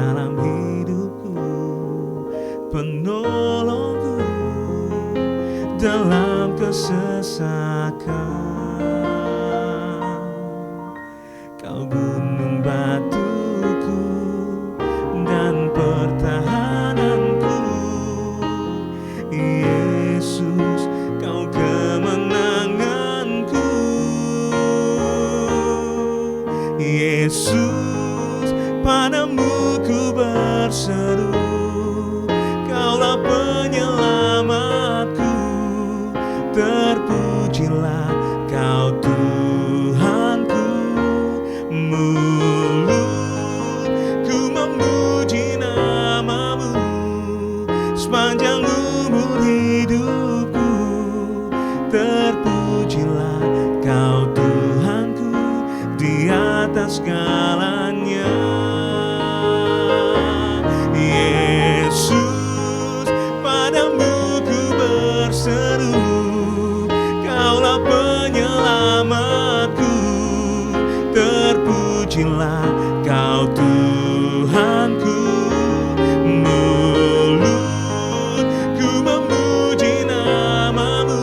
dalam hidupku, penolongku dalam kesesakan. Kau gunung batuku dan pertahananku, Yesus, Kau kemenanganku. Yesus, padamu ku berseru, Kaulah penyelamatku. Terpujilah Kau Tuhanku, mulutku memuji nama-Mu sepanjang umur hidupku. Terpujilah Kau Tuhanku di atas segalanya. Yesus, padamu ku berseru, Kaulah penyelamatku. Terpujilah Kau Tuhanku, mulutku memuji nama-Mu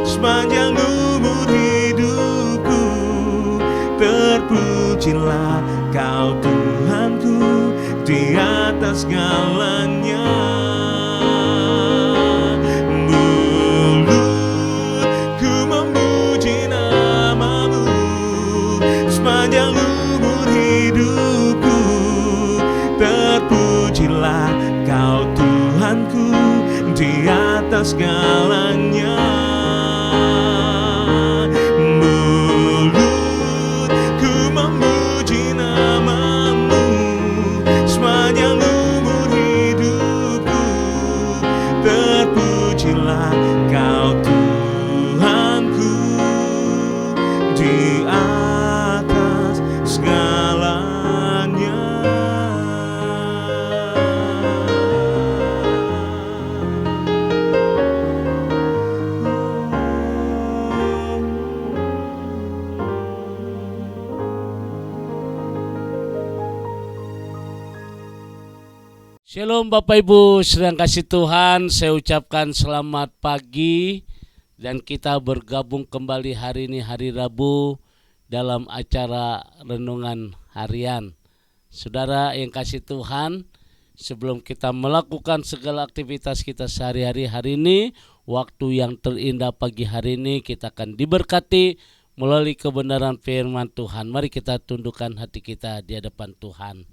sepanjang umur hidupku. Terpujilah Kau Tuhanku di atas segalanya. Mulutku memuji nama-Mu sepanjang umur hidupku. Terpujilah Kau Tuhanku di atas segalanya. Mulutku memuji nama-Mu sepanjang umur hidupku. Terpujilah Kau Tuhanku di atas segalanya. Shalom Bapak Ibu sedang kasih Tuhan, saya ucapkan selamat pagi dan kita bergabung kembali hari ini hari Rabu dalam acara renungan harian. Saudara yang kasih Tuhan, sebelum kita melakukan segala aktivitas kita sehari-hari hari ini, waktu yang terindah pagi hari ini kita akan diberkati melalui kebenaran firman Tuhan. Mari kita tundukkan hati kita di hadapan Tuhan.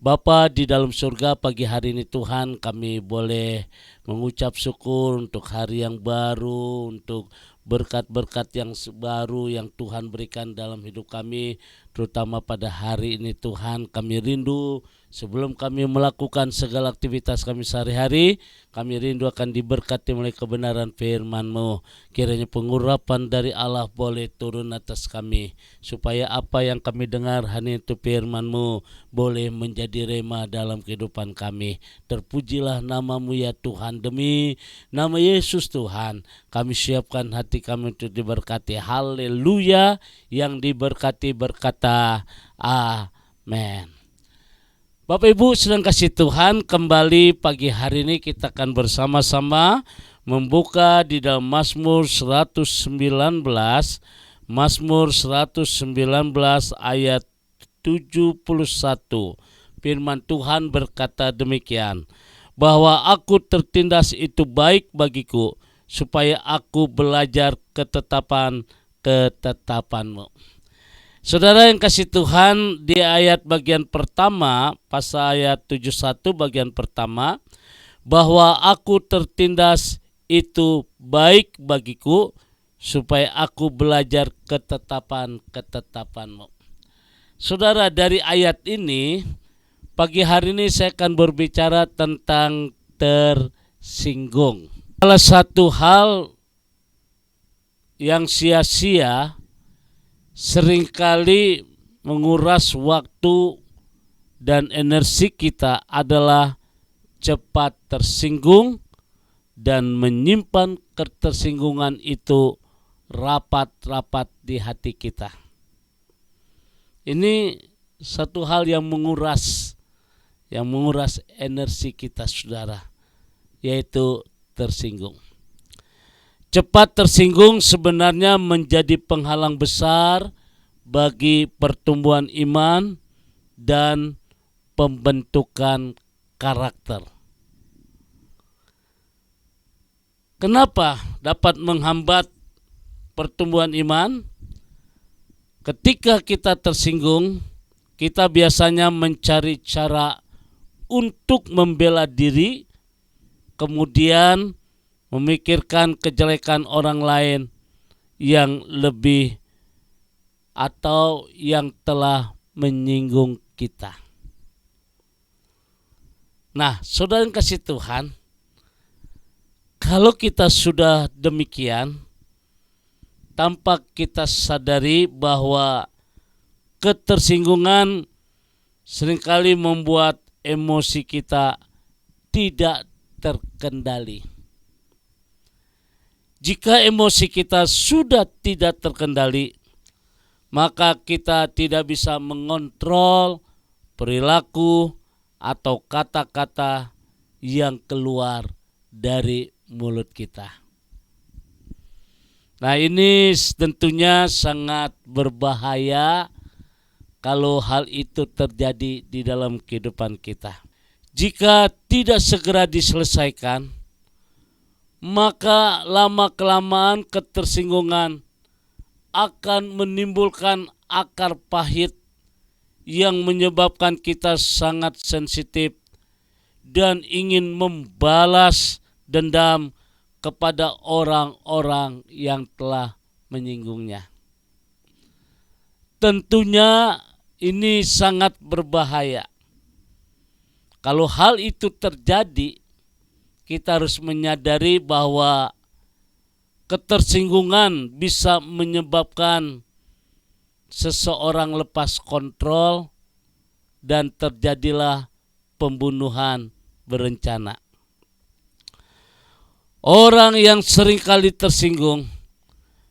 Bapa di dalam surga, pagi hari ini Tuhan kami boleh mengucap syukur untuk hari yang baru, untuk berkat-berkat yang baru yang Tuhan berikan dalam hidup kami, terutama pada hari ini Tuhan. Kami rindu sebelum kami melakukan segala aktivitas kami sehari-hari, kami rindu akan diberkati oleh kebenaran firman-Mu. Kiranya pengurapan dari Allah boleh turun atas kami, supaya apa yang kami dengar hanya itu firman-Mu boleh menjadi rema dalam kehidupan kami. Terpujilah nama-Mu ya Tuhan, demi nama Yesus Tuhan kami siapkan hati kami untuk diberkati. Haleluya, yang diberkati berkata amin. Bapak Ibu sedang kasih Tuhan, kembali pagi hari ini kita akan bersama-sama membuka di dalam Mazmur 119, Mazmur 119 ayat 71. Firman Tuhan berkata demikian, bahwa aku tertindas itu baik bagiku, supaya aku belajar ketetapan-Mu. Saudara yang kasih Tuhan, di ayat bagian pertama, pasal ayat 71 bagian pertama, bahwa aku tertindas itu baik bagiku, supaya aku belajar ketetapan-Mu. Saudara, dari ayat ini, pagi hari ini saya akan berbicara tentang tersinggung. Salah satu hal yang sia-sia seringkali menguras waktu dan energi kita adalah cepat tersinggung dan menyimpan ketersinggungan itu rapat-rapat di hati kita. Ini satu hal yang menguras yang menguras energi kita, saudara, yaitu tersinggung. Cepat tersinggung sebenarnya menjadi penghalang besar bagi pertumbuhan iman dan pembentukan karakter. Kenapa dapat menghambat pertumbuhan iman? Ketika kita tersinggung, kita biasanya mencari cara untuk membela diri, kemudian memikirkan kejelekan orang lain yang lebih atau yang telah menyinggung kita. Nah, saudara yang kasih Tuhan, kalau kita sudah demikian, tampak kita sadari bahwa ketersinggungan seringkali membuat emosi kita tidak terkendali. Jika emosi kita sudah tidak terkendali, maka kita tidak bisa mengontrol perilaku atau kata-kata yang keluar dari mulut kita. Nah, ini tentunya sangat berbahaya kalau hal itu terjadi di dalam kehidupan kita. Jika tidak segera diselesaikan, maka lama-kelamaan ketersinggungan akan menimbulkan akar pahit yang menyebabkan kita sangat sensitif dan ingin membalas dendam kepada orang-orang yang telah menyinggungnya. Tentunya ini sangat berbahaya. Kalau hal itu terjadi, kita harus menyadari bahwa ketersinggungan bisa menyebabkan seseorang lepas kontrol dan terjadilah pembunuhan berencana. Orang yang seringkali tersinggung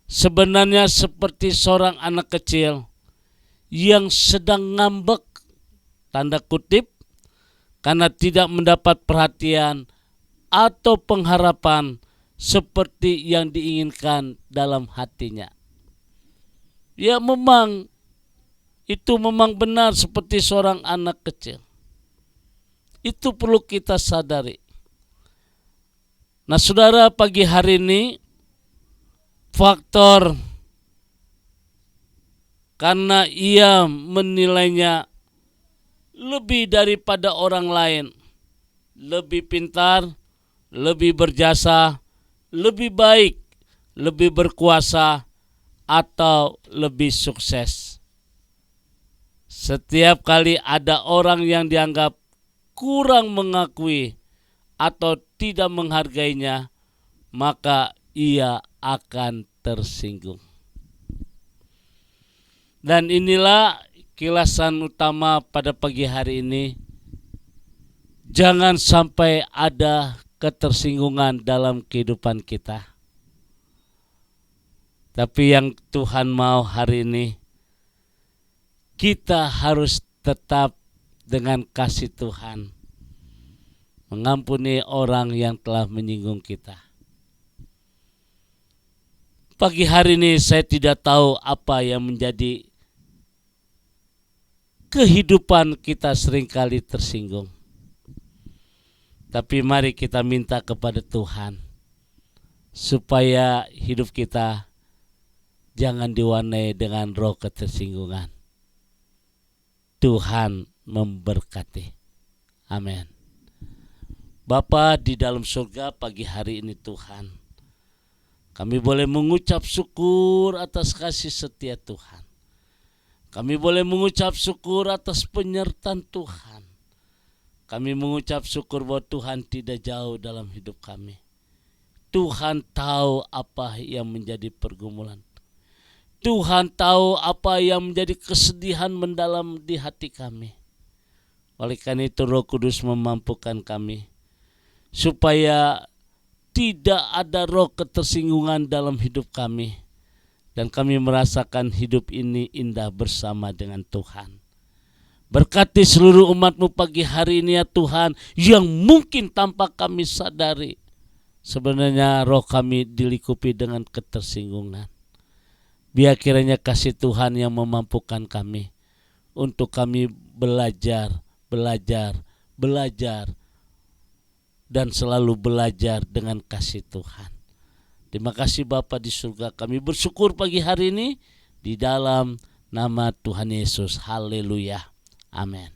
sebenarnya seperti seorang anak kecil yang sedang ngambek, tanda kutip, karena tidak mendapat perhatian atau pengharapan seperti yang diinginkan dalam hatinya. Ya, memang itu memang benar seperti seorang anak kecil. Itu perlu kita sadari. Nah, saudara, pagi hari ini faktor karena ia menilainya lebih daripada orang lain, lebih pintar, lebih berjasa, lebih baik, lebih berkuasa, atau lebih sukses. Setiap kali ada orang yang dianggap kurang mengakui atau tidak menghargainya, maka ia akan tersinggung. Dan inilah kilasan utama pada pagi hari ini. Jangan sampai ada ketersinggungan dalam kehidupan kita. Tapi yang Tuhan mau hari ini, kita harus tetap dengan kasih Tuhan mengampuni orang yang telah menyinggung kita. Pagi hari ini saya tidak tahu apa yang menjadi kehidupan kita seringkali tersinggung. Tapi mari kita minta kepada Tuhan supaya hidup kita jangan diwarnai dengan roh ketersinggungan. Tuhan memberkati. Amin. Bapa di dalam surga, pagi hari ini Tuhan, kami boleh mengucap syukur atas kasih setia Tuhan. Kami boleh mengucap syukur atas penyertaan Tuhan. Kami mengucap syukur bahwa Tuhan tidak jauh dalam hidup kami. Tuhan tahu apa yang menjadi pergumulan. Tuhan tahu apa yang menjadi kesedihan mendalam di hati kami. Oleh karena itu Roh Kudus memampukan kami supaya tidak ada roh ketersinggungan dalam hidup kami. Dan kami merasakan hidup ini indah bersama dengan Tuhan. Berkati seluruh umat-Mu pagi hari ini ya Tuhan, yang mungkin tanpa kami sadari sebenarnya roh kami dilikupi dengan ketersinggungan. Biar kiranya kasih Tuhan yang memampukan kami untuk kami belajar, dan selalu belajar dengan kasih Tuhan. Terima kasih Bapa di surga, kami bersyukur pagi hari ini di dalam nama Tuhan Yesus. Haleluya. Amin.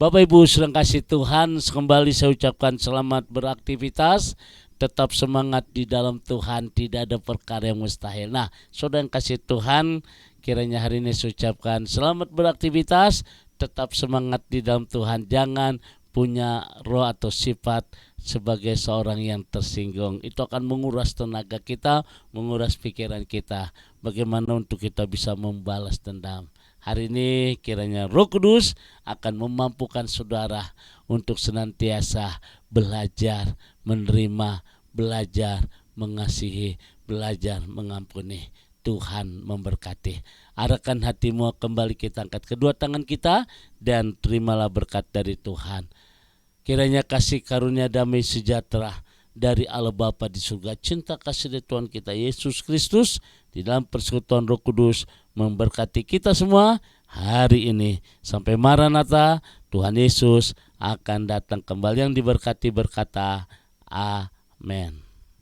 Bapak Ibu sedang kasih Tuhan, kembali saya ucapkan selamat beraktivitas. Tetap semangat di dalam Tuhan, tidak ada perkara yang mustahil. Nah, saudara yang kasih Tuhan, kiranya hari ini saya ucapkan selamat beraktivitas, tetap semangat di dalam Tuhan. Jangan punya roh atau sifat sebagai seorang yang tersinggung. Itu akan menguras tenaga kita, menguras pikiran kita. Bagaimana untuk kita bisa membalas dendam. Hari ini kiranya Roh Kudus akan memampukan saudara untuk senantiasa belajar, menerima, belajar, mengasihi, belajar, mengampuni. Tuhan memberkati. Arahkan hatimu, kembali kita angkat kedua tangan kita dan terimalah berkat dari Tuhan. Kiranya kasih karunia damai sejahtera dari Allah Bapa di surga, cinta kasih dari Tuhan kita Yesus Kristus di dalam persekutuan Roh Kudus memberkati kita semua hari ini. Sampai Maranatha, Tuhan Yesus akan datang kembali. Yang diberkati berkata, Amin.